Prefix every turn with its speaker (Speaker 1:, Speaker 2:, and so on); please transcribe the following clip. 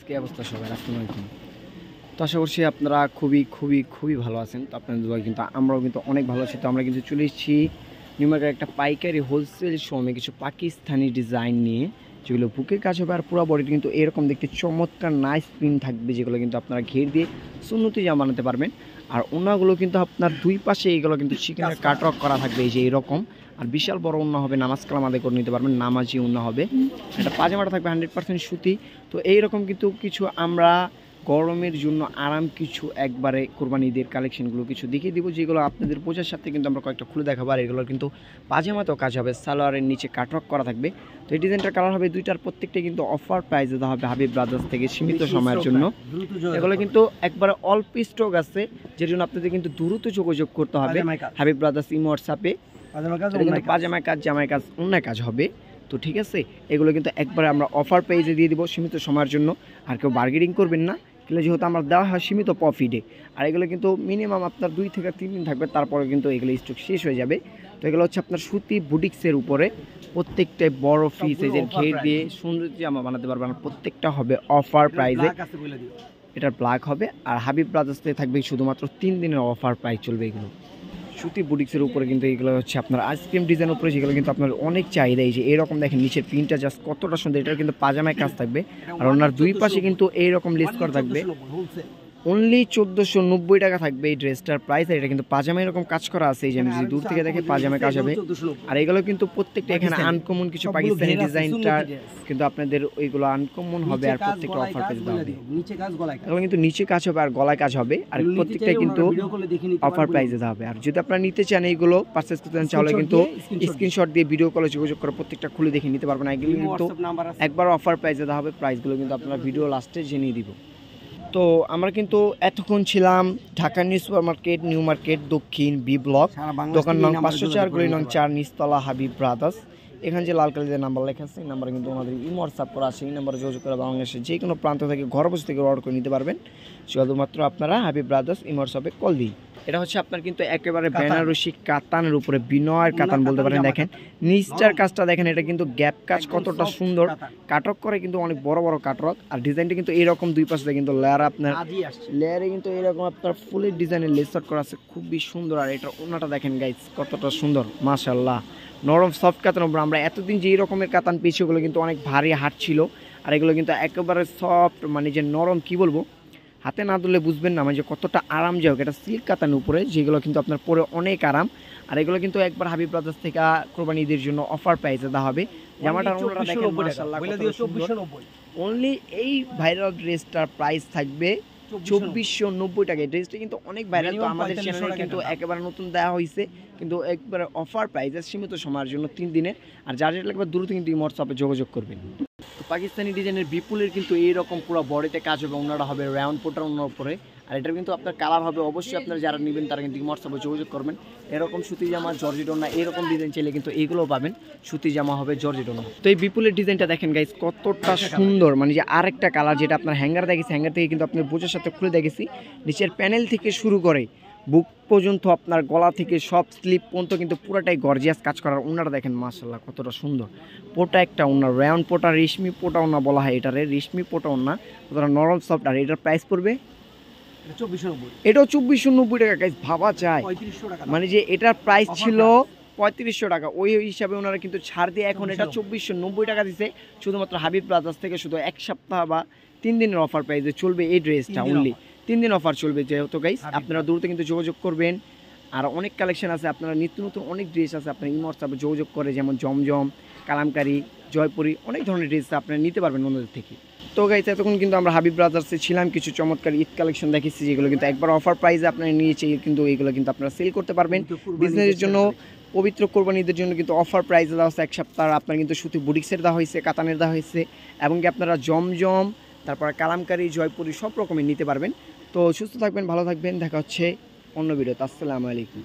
Speaker 1: কি অবস্থা সবার? আসসালামু আলাইকুম। তো আশা করছি আপনারা খুবই ভালো আছেন। তো আপনাদের দোয়ায় কিন্তু আমরাও কিন্তু অনেক ভালো আছি। তো আমরা কিন্তু চলে এসেছি নিউ মার্কেটের একটা পাইকারি হোলসেল শোরুমে কিছু পাকিস্তানি ডিজাইন নিয়ে, যেগুলো বুকের কাজ হবে আর পুরো বডিতে কিন্তু এরকম দেখতে চমৎকার নাইস প্রিন্ট থাকবে, যেগুলো কিন্তু আপনারা ঘের দিয়ে সুন্নতি জামা বানাতে পারবেন। আর ওনাগুলো কিন্তু আপনার দুই পাশে এইগুলো কিন্তু চিকেনের কাটওয়ার্ক করা থাকবে, এই যে এরকম। আর বিশাল বড় ওন্না হবে, নামাজ কালাম আদায় করে নিতে পারবেন, নামাজি ওন্না হবে। এটা পাজামাটা থাকবে 100% সুতি। তো এইরকম কিন্তু কিছু আমরা গরমের জন্য আরাম কিছু একবারে কোরবানি ঈদের কালেকশনগুলো কিছু দেখিয়ে দিব, যেগুলো আপনাদের বোঝার সাথে কিন্তু আমরা কয়েকটা খুলে দেখাবো। আর এগুলো কিন্তু পাজামাতেও কাজ হবে, সালোয়ারের নিচে কাটওয়ার্ক করা থাকবে। তো এই ডিজাইনটার কালার হবে দুইটার, প্রত্যেকটাই কিন্তু অফার প্রাইসে দেওয়া হবে হাবিব ব্রাদার্স থেকে সীমিত সময়ের জন্য। এগুলো কিন্তু একবারে অল্প স্টক আছে, যের জন্য আপনাদের কিন্তু দ্রুত যোগাযোগ করতে হবে হাবিব ব্রাদার্স ইমো হোয়াটসঅ্যাপে। পাজামায় কাজ, জামায় কাজ, অন্য কাজ হবে। তো ঠিক আছে, এগুলো কিন্তু একবারে আমরা অফার পেজে দিয়ে দিব সীমিত সময়ের জন্য। আর কেউ বার্গেনিং করবেন না, কিন্তু যেহেতু আমরা দেওয়া হয় সীমিত প্রফিটে। আর এগুলো কিন্তু মিনিমাম আপনার 2 থেকে 3 দিন থাকবে, তারপরে কিন্তু এগুলো স্টক শেষ হয়ে যাবে। তো এগুলো হচ্ছে আপনার সুতি বুটিক্সের উপরে, প্রত্যেকটাই বড় ফ্রি সাইজের ঘের দিয়ে সুন্দর জামা বানাতে পারবেন। প্রত্যেকটা হবে অফার প্রাইজে। এটার ব্ল্যাক হবে। আর হাবিব ব্রাদার্স থেকে থাকবে শুধুমাত্র 3 দিনের অফার প্রাইস চলবে এগুলো। সুতি বুটিক্সের উপরে কিন্তু এগুলো হচ্ছে আপনার আইসক্রিম ডিজাইনের উপরে, যেগুলো কিন্তু আপনার অনেক চাহিদা। এই যে এরকম দেখেন নিচের প্রিন্টটা জাস্ট কতটা সুন্দর। এটা কিন্তু পাজামায় কাজ থাকবে, আর ওনার দুই পাশে কিন্তু এইরকম লেস করা থাকবে। অনলি 1490 টাকা থাকবে এই ড্রেসটার প্রাইস। আর এটা কিন্তু পাজামা এরকম কাজ করা আছে, এই যে আমি যদি দূর থেকে দেখে পাজামায় কাজ হবে। আর এগুলো কিন্তু প্রত্যেকটা এখানে আনকমন কিছু পাকিস্তানি ডিজাইনটা কিন্তু আপনাদের ওইগুলো আনকমন হবে। আর প্রত্যেকটা অফার পেজ দেওয়া হবে, এগুলো কিন্তু নিচে কাজ হবে আর গলায় কাজ হবে। আর প্রত্যেকটাই কিন্তু অফার প্রাইসে দেওয়া হবে। আর যদি আপনারা নিতে চান এইগুলো পারচেজ করতে চান, তাহলে কিন্তু স্ক্রিনশট দিয়ে ভিডিও কলে যোগাযোগ করে প্রত্যেকটা খুলে দেখে নিতে পারবেন। এগুলো কিন্তু একবার অফার প্রাইসে দেওয়া হবে, প্রাইসগুলো কিন্তু আপনারা ভিডিও লাস্টে জেনে দিব। তো আমরা কিন্তু এতক্ষণ ছিলাম Dhaka new super market, new market দক্ষিণ বি ব্লক, দোকান নং 504, গলি নং 4, নিচতলা হাবিব ব্রাদার্স। এখানে যে লাল কালির নাম্বার লেখা আছে, এই নাম্বারে কিন্তু আমাদের ইমো হোয়াটসঅ্যাপ করা আছে। এই নাম্বারে যোগাযোগ করে বাংলাদেশের যে কোনো প্রান্ত থেকে ঘর বসে থেকে অর্ডার করে নিতে পারবেন। শুধুমাত্র আপনারা হাবিব ব্রাদার্স ইমো হোয়াটসঅ্যাপে কল দিই। এটা হচ্ছে আপনার কিন্তু একেবারে বেনারসি কাতানের উপরে, বিনয়ের কাতান বলতে পারেন। দেখেন নিচটার কাজটা দেখেন, এটা কিন্তু গ্যাপ কাজ কতটা সুন্দর, কাটক করে কিন্তু অনেক বড় বড় কাটক। আর ডিজাইনটা কিন্তু এরকম দুই পাশে কিন্তু লেয়ার, আপনার লেয়ারে কিন্তু এরকম আপনার ফুলের ডিজাইনের লেসার করা আছে, খুবই সুন্দর। আর এটা ওনাটা দেখেন গাইস কতটা সুন্দর, মাশাআল্লাহ। নরম সফট কাতান উপর। আমরা এতদিন যে রকমের কাতান পেয়েছি ওগুলো কিন্তু অনেক ভারী হার্ড ছিল, আর এগুলো কিন্তু একেবারে সফট, মানে যে নরম, কি বলবো, হাতে না ধরলে বুঝবেন না মানে যে কতটা আরামদায়ক। এটা সিল্ক কাতানের উপরে, যেগুলো কিন্তু আপনার পরে অনেক আরাম। আর এগুলো কিন্তু একবার হাবিব ব্রাদার্স থেকে কোরবানি ঈদের জন্য অফার প্রাইসে দেওয়া হবে। জামাটার ওনারা দেখেন মাশাআল্লাহ অনলি এই ভাইরাল ড্রেসটার প্রাইস থাকবে 2490 টাকা। এই ড্রেসটা কিন্তু অনেক ভাইরাল, তো আমাদের চ্যানেলে কিন্তু একেবারে নতুন দেওয়া হয়েছে, কিন্তু একবারে অফার প্রাইসে সীমিত সময়ের জন্য 3 দিনের। আর যার যেটা লাগবে দ্রুত কিন্তু হোয়াটসঅ্যাপে যোগাযোগ করবেন। পাকিস্তানি ডিজাইনের বিপুলের কিন্তু এইরকম পুরো বডিতে কাজ হবে, ওনারা হবে রাউন্ড পোটার ওনার উপরে। আর এটার কিন্তু আপনার কালার হবে, অবশ্যই আপনারা যারা নেবেন তারা কিন্তু হোয়াটসঅ্যাপে যোগাযোগ করবেন। এরকম সুতি জামা, জর্জেট ওড়না, এরকম ডিজাইন চাইলে কিন্তু এইগুলো পাবেন। সুতি জামা হবে, জর্জেট ওড়না। তো এই বিপুলের ডিজাইনটা দেখেন গাইস কতটা সুন্দর, মানে যে আরেকটা কালার, যেটা আপনার হ্যাঙ্গার দেখেছি, হ্যাঙ্গার থেকে কিন্তু আপনার বোঝার সাথে খুলে দেখেছি। নিচের প্যানেল থেকে শুরু করে বুক পর্যন্ত, আপনার গলা থেকে সব স্লিপ পর্যন্ত কিন্তু পুরোটাই গর্জিয়াস কাজ করার। ওনারা দেখেন মাশাআল্লাহ কতটা সুন্দর। পোটা একটা ওনার, রাউন্ড পোটা, রেশমি পোটা ওনা বলা হয় এটারে, রেশমি পোটা ওনা, কতটা নরম সফট। আর এটার প্রাইস পড়বে এটাও 2490 টাকা গাইস। ভাবা যায় মানে যে এটার প্রাইস ছিল 3500 টাকা, ওই হিসাবে ওনারা কিন্তু ছাড় দিয়ে এখন এটা 2490 টাকা দিচ্ছে, শুধুমাত্র হাবিব ব্রাদার্স থেকে। শুধু এক সপ্তাহ বা 3 দিনের অফার প্রাইসে চলবে এই ড্রেসটা, অনলি 3 দিন অফার চলবে। যেহেতু গাইস আপনারা দূর থেকে কিন্তু যোগাযোগ করবেন। আর অনেক কালেকশন আছে, আপনারা নিত্য নতুন অনেক ড্রেস আছে, আপনার ইমো হোয়াটসঅ্যাপে যোগাযোগ করে, যেমন জমজম, কালামকারী, জয়পুরি, অনেক ধরনের ড্রেস আপনারা নিতে পারবেন ওনাদের থেকে। তো গাইস এতক্ষণ কিন্তু আমরা হাবিব ব্রাদার্সে ছিলাম, কিছু চমৎকার ঈদ কালেকশন দেখেছি, যেগুলো কিন্তু একবার অফার প্রাইসে আপনারা নিয়েছে, কিন্তু এইগুলো কিন্তু আপনারা সেল করতে পারবেন বিজনেসের জন্য। পবিত্র কোরবানি ঈদের জন্য কিন্তু অফার প্রাইসে দেওয়া হচ্ছে এক সপ্তাহ। আপনার কিন্তু সুতি বুটিক্সের দেওয়া হয়েছে, কাতানের দেওয়া হয়েছে, এবং কি আপনারা জমজম, তারপর কালামকারী, জয়পুরি সব রকমের নিতে পারবেন। তো সুস্থ থাকবেন, ভালো থাকবেন, দেখা হচ্ছে অন্য ভিডিওতে। আসসালামু আলাইকুম।